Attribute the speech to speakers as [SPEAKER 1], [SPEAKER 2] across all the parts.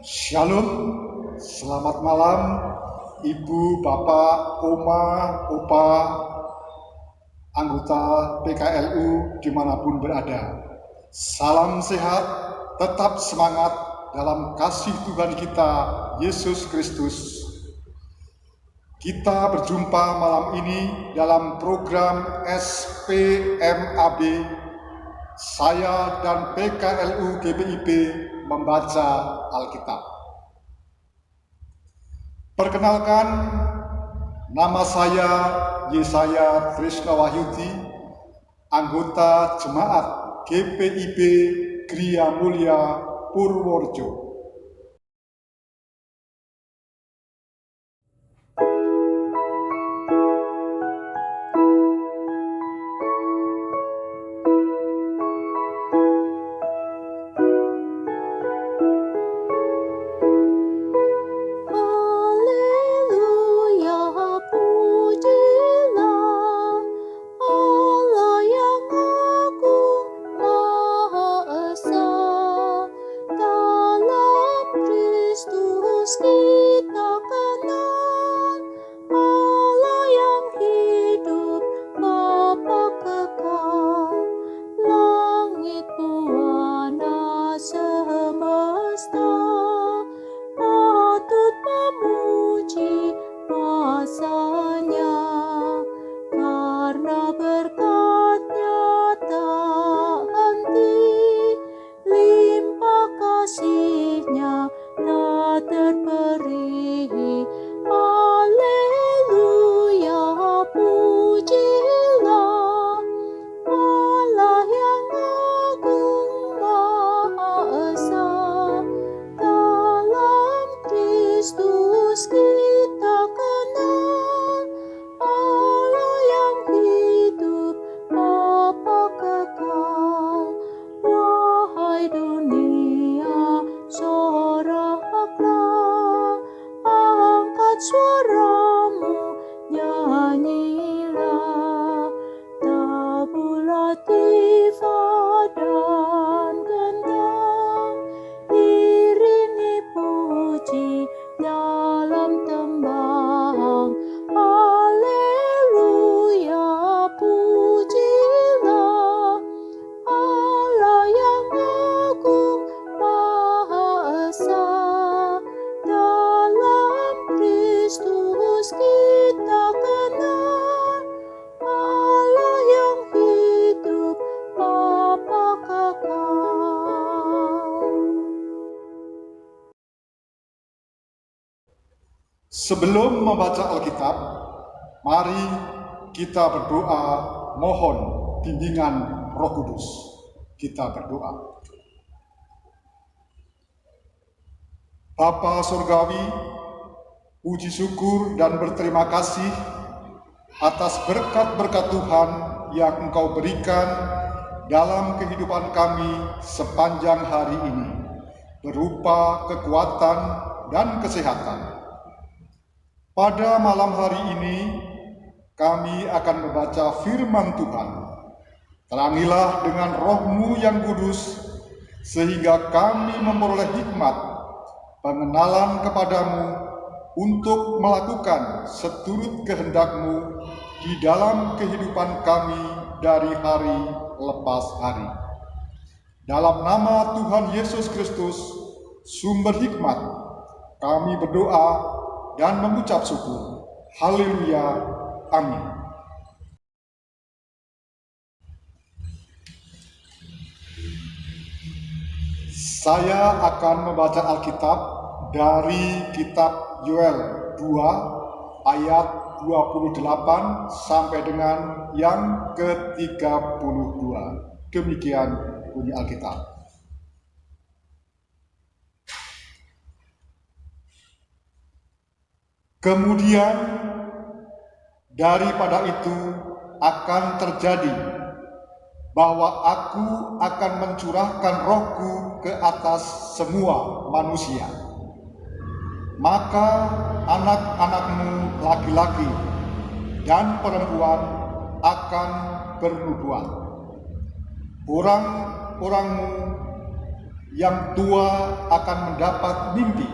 [SPEAKER 1] Shalom, selamat malam Ibu, Bapak, Oma, Opa, anggota PKLU dimanapun berada. Salam sehat, tetap semangat dalam kasih Tuhan kita, Yesus Kristus. Kita berjumpa malam ini dalam program SPMAB. Saya dan PKLU GPIB membaca Alkitab. Perkenalkan, nama saya Yesaya Trisna Wahyudi, anggota Jemaat GPIB Gria Mulia Purworejo. Sebelum membaca Alkitab, mari kita berdoa mohon bimbingan Roh Kudus. Kita berdoa. Bapa Surgawi, puji syukur dan berterima kasih atas berkat-berkat Tuhan yang Engkau berikan dalam kehidupan kami sepanjang hari ini, berupa kekuatan dan kesehatan. Pada malam hari ini, kami akan membaca firman Tuhan. Terangilah dengan Roh-Mu yang kudus, sehingga kami memperoleh hikmat, pengenalan kepadamu, untuk melakukan seturut kehendak-Mu di dalam kehidupan kami dari hari lepas hari. Dalam nama Tuhan Yesus Kristus, sumber hikmat, kami berdoa dan mengucap syukur. Haleluya. Amin. Saya akan membaca Alkitab dari kitab Yoel 2 ayat 28 sampai dengan yang ke-32. Demikian bunyi Alkitab. Kemudian daripada itu akan terjadi bahwa aku akan mencurahkan Rohku ke atas semua manusia. Maka anak-anakmu laki-laki dan perempuan akan bernubuat. Orang-orangmu yang tua akan mendapat mimpi.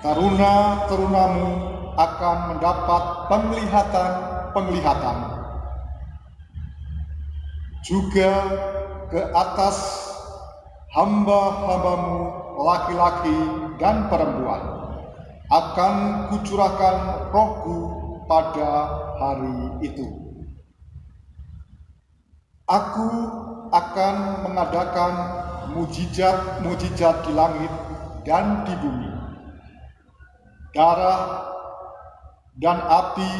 [SPEAKER 1] Taruna-tarunamu akan mendapat penglihatan-penglihatan. Juga ke atas hamba-hambamu laki-laki dan perempuan akan kucurahkan rohku pada hari itu. Aku akan mengadakan mujizat-mujizat di langit dan di bumi, darah dan api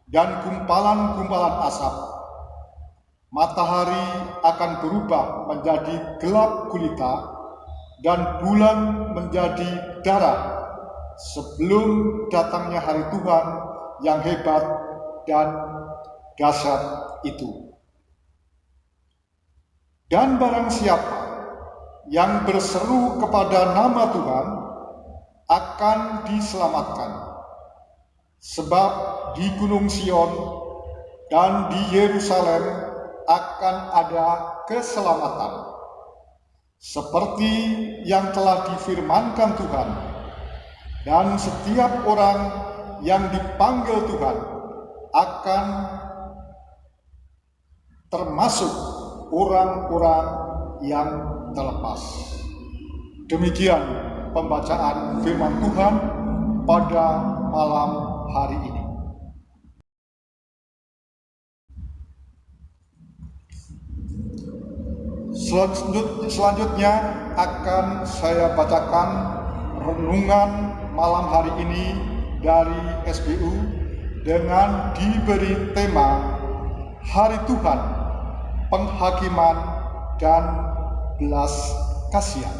[SPEAKER 1] dan gumpalan-gumpalan asap. Matahari akan berubah menjadi gelap gulita dan bulan menjadi darah sebelum datangnya hari Tuhan yang hebat dan dahsyat itu. Dan barang siapa yang berseru kepada nama Tuhan akan diselamatkan. Sebab di Gunung Sion dan di Yerusalem akan ada keselamatan, seperti yang telah difirmankan Tuhan, dan setiap orang yang dipanggil Tuhan akan termasuk orang-orang yang terlepas. Demikian pembacaan firman Tuhan pada malam hari ini. Selanjutnya akan saya bacakan renungan malam hari ini dari SBU dengan diberi tema Hari Tuhan, Penghakiman dan Belas Kasihan.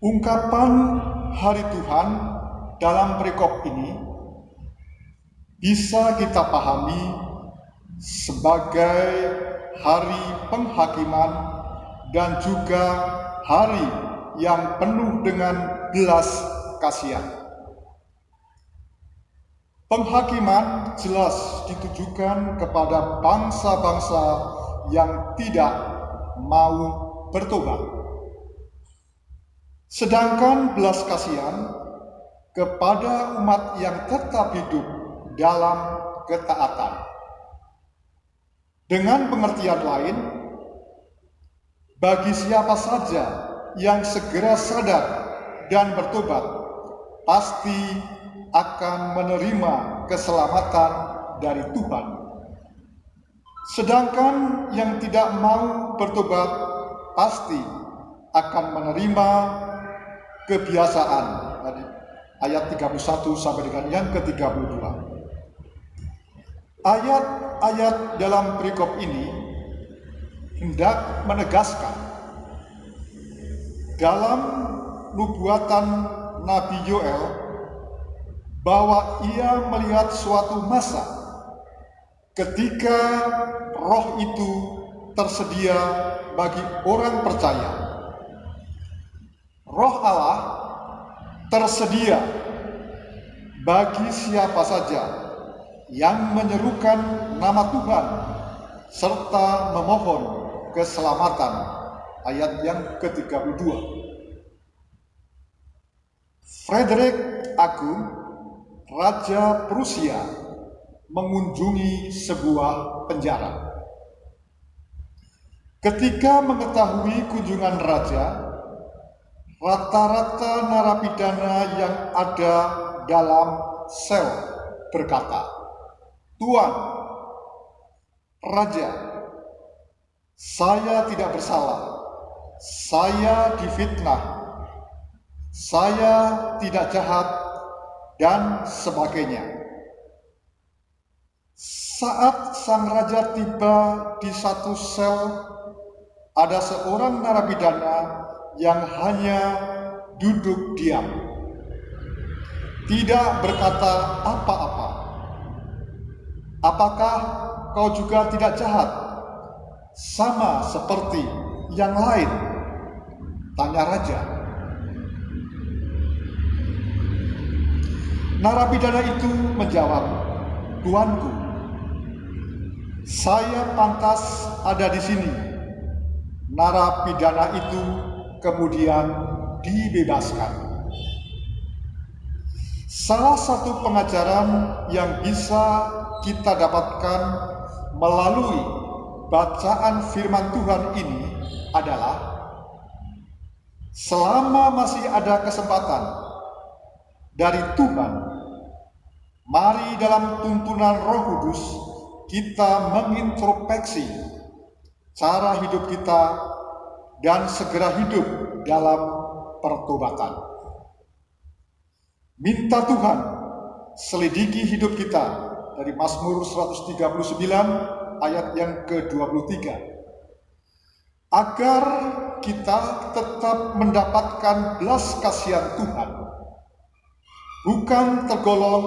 [SPEAKER 1] Ungkapan Hari Tuhan dalam perikop ini bisa kita pahami sebagai hari penghakiman dan juga hari yang penuh dengan belas kasihan. Penghakiman jelas ditujukan kepada bangsa-bangsa yang tidak mau bertobat. Sedangkan belas kasihan kepada umat yang tetap hidup dalam ketaatan. Dengan pengertian lain, bagi siapa saja yang segera sadar dan bertobat, pasti akan menerima keselamatan dari Tuhan. Sedangkan yang tidak mau bertobat, pasti akan menerima kebiasaan. Ayat 31 sampai dengan yang ke-32. Ayat-ayat dalam perikop ini hendak menegaskan dalam nubuatan Nabi Yoel bahwa ia melihat suatu masa ketika roh itu tersedia bagi orang percaya. Roh Allah tersedia bagi siapa saja yang menyerukan nama Tuhan serta memohon keselamatan. Ayat yang ke-32. Frederick Agung, Raja Prusia, mengunjungi sebuah penjara. Ketika mengetahui kunjungan raja, rata-rata narapidana yang ada dalam sel berkata, "Tuan, Raja, saya tidak bersalah, saya difitnah, saya tidak jahat, dan sebagainya." Saat sang raja tiba di satu sel, ada seorang narapidana yang hanya duduk diam, tidak berkata apa-apa. "Apakah kau juga tidak jahat, sama seperti yang lain?" tanya raja. Narapidana itu menjawab, "Tuanku, Saya pantas ada di sini. Narapidana itu kemudian dibebaskan. Salah satu pengajaran yang bisa kita dapatkan melalui bacaan firman Tuhan ini adalah selama masih ada kesempatan dari Tuhan, mari dalam tuntunan Roh Kudus kita mengintrospeksi cara hidup kita dan segera hidup dalam pertobatan. Minta Tuhan selidiki hidup kita dari Mazmur 139 ayat yang ke-23 agar kita tetap mendapatkan belas kasihan Tuhan, bukan tergolong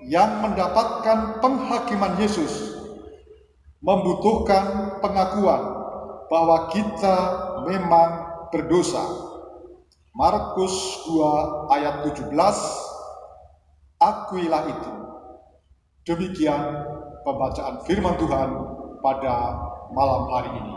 [SPEAKER 1] yang mendapatkan penghakiman Yesus, membutuhkan pengakuan bahwa kita memang berdosa. Markus 2 ayat 17, akuilah itu. Demikian pembacaan firman Tuhan pada malam hari ini.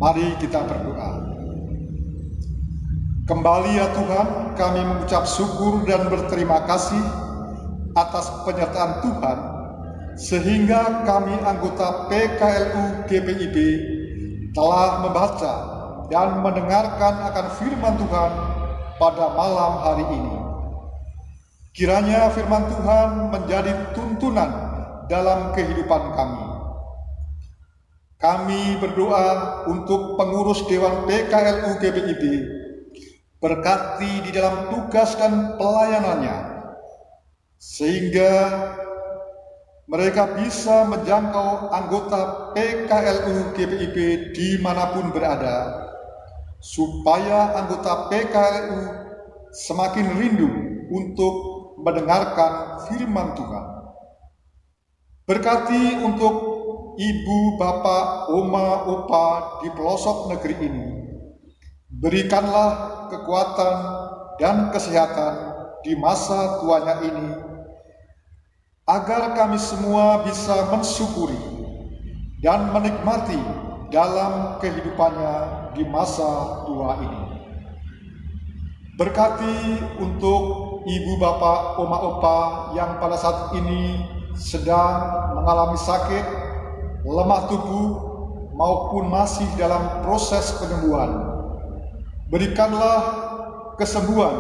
[SPEAKER 1] Mari kita berdoa. Kembali ya Tuhan, kami mengucap syukur dan berterima kasih atas penyertaan Tuhan, sehingga kami anggota PKLU GPIB telah membaca dan mendengarkan akan firman Tuhan pada malam hari ini. Kiranya firman Tuhan menjadi tuntunan dalam kehidupan kami. Kami berdoa untuk pengurus Dewan PKLU GPIB, berkati di dalam tugas dan pelayanannya, sehingga mereka bisa menjangkau anggota PKLU GPIB dimanapun berada, supaya anggota PKLU semakin rindu untuk mendengarkan firman Tuhan. Berkati untuk ibu, bapak, oma, opa di pelosok negeri ini. Berikanlah kekuatan dan kesehatan di masa tuanya ini, agar kami semua bisa mensyukuri dan menikmati dalam kehidupannya di masa tua ini. Berkati untuk ibu, bapak, oma, opa yang pada saat ini sedang mengalami sakit, lemah tubuh, maupun masih dalam proses penyembuhan. Berikanlah kesembuhan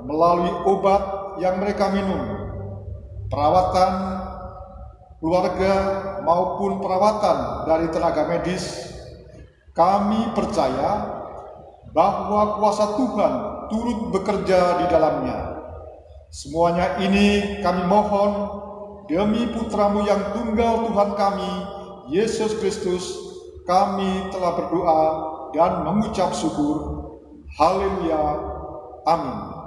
[SPEAKER 1] melalui obat yang mereka minum, perawatan keluarga maupun perawatan dari tenaga medis. Kami percaya bahwa kuasa Tuhan turut bekerja di dalamnya. Semuanya ini kami mohon demi Putra-Mu yang tunggal Tuhan kami, Yesus Kristus, kami telah berdoa. dan mengucap syukur. Haleluya. Amin.